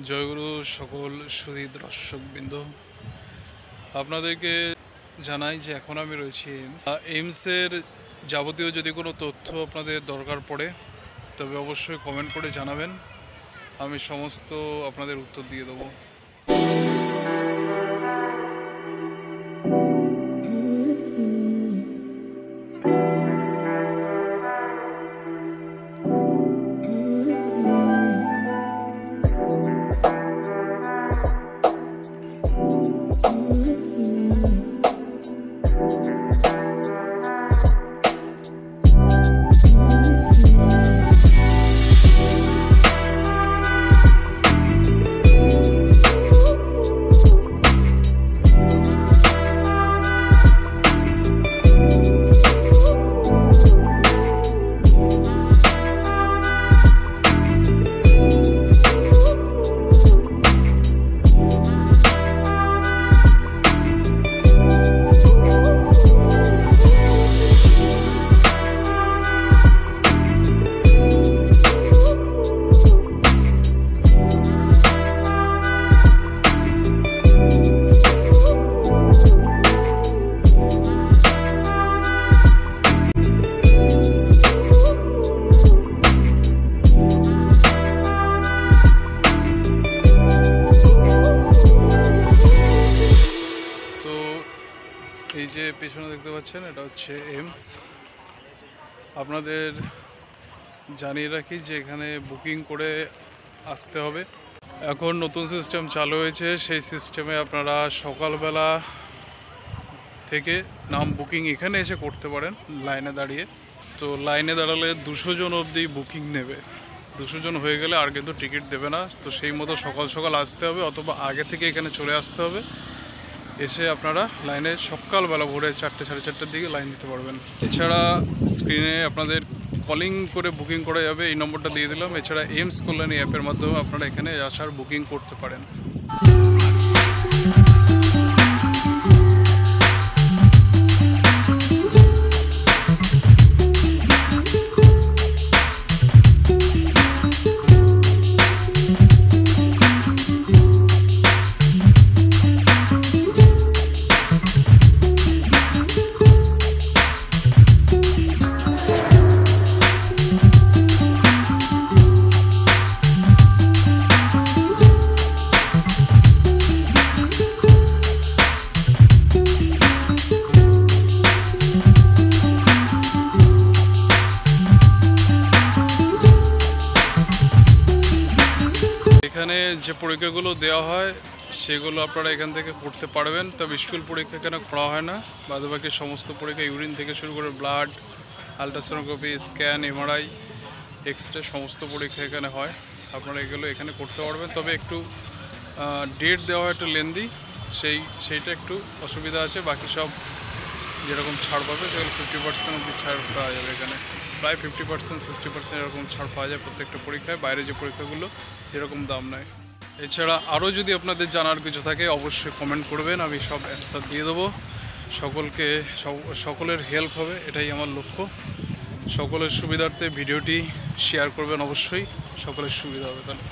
জয়গুরু সকল সুধী দর্শকবৃন্দ, আপনাদেরকে জানাই যে এখন আমি রয়েছি এইমসের যাবতীয় যদি কোনো তথ্য আপনাদের দরকার পড়ে তবে অবশ্যই কমেন্ট করে জানাবেন, আমি সমস্ত আপনাদের উত্তর দিয়ে দেবো। এই যে পেছনে দেখতে পাচ্ছেন এটা হচ্ছে এইমস। আপনাদের জানিয়ে রাখি যে এখানে বুকিং করে আসতে হবে। এখন নতুন সিস্টেম চালু হয়েছে, সেই সিস্টেমে আপনারা সকালবেলা থেকে নাম বুকিং এখানে এসে করতে পারেন লাইনে দাঁড়িয়ে। তো লাইনে দাঁড়ালে 200 জন অবধি বুকিং নেবে, 200 জন হয়ে গেলে আর কিন্তু টিকিট দেবে না। তো সেই মতো সকাল সকাল আসতে হবে অথবা আগে থেকে এখানে চলে আসতে হবে। এসে আপনারা লাইনে সকালবেলা ভোরে 4টে সাড়ে 4টের দিকে লাইন দিতে পারবেন। এছাড়া স্ক্রিনে আপনাদের কলিং করে বুকিং করা যাবে, এই নম্বরটা দিয়ে দিলাম। এছাড়া এইমস কল্যাণী অ্যাপের মাধ্যমে আপনারা এখানে আসার বুকিং করতে পারেন। এখানে যে পরীক্ষাগুলো দেওয়া হয় সেগুলো আপনারা এখান থেকে করতে পারবেন। তবে স্কুল পরীক্ষা এখানে করা হয় না, বাদবাকি সমস্ত পরীক্ষা ইউরিন থেকে শুরু করে blood, ultrasonography, scan, MRI, x-ray সমস্ত পরীক্ষা এখানে হয়। আপনারা এগুলো এখানে করতে পারবেন। তবে একটু ডেট দেওয়া হয় একটু লেন্দি, সেইটা একটু অসুবিধা আছে। বাকি সব যেরকম ছাড় পাবে সেগুলো 50% অবধি ছাড় পাওয়া যাবে এখানে, প্রায় 50% 60% এরকম ছাড় পাওয়া যায় প্রত্যেকটা পরীক্ষায়। বাইরে যে পরীক্ষাগুলো এরকম দাম নেয়। এছাড়া আরও যদি আপনাদের জানার কিছু থাকে অবশ্যই কমেন্ট করবেন, আমি সব অ্যান্সার দিয়ে দেবো। সকলের হেল্প হবে, এটাই আমার লক্ষ্য। সকলের সুবিধার্থে ভিডিওটি শেয়ার করবেন অবশ্যই, সকলের সুবিধা হবে তাহলে।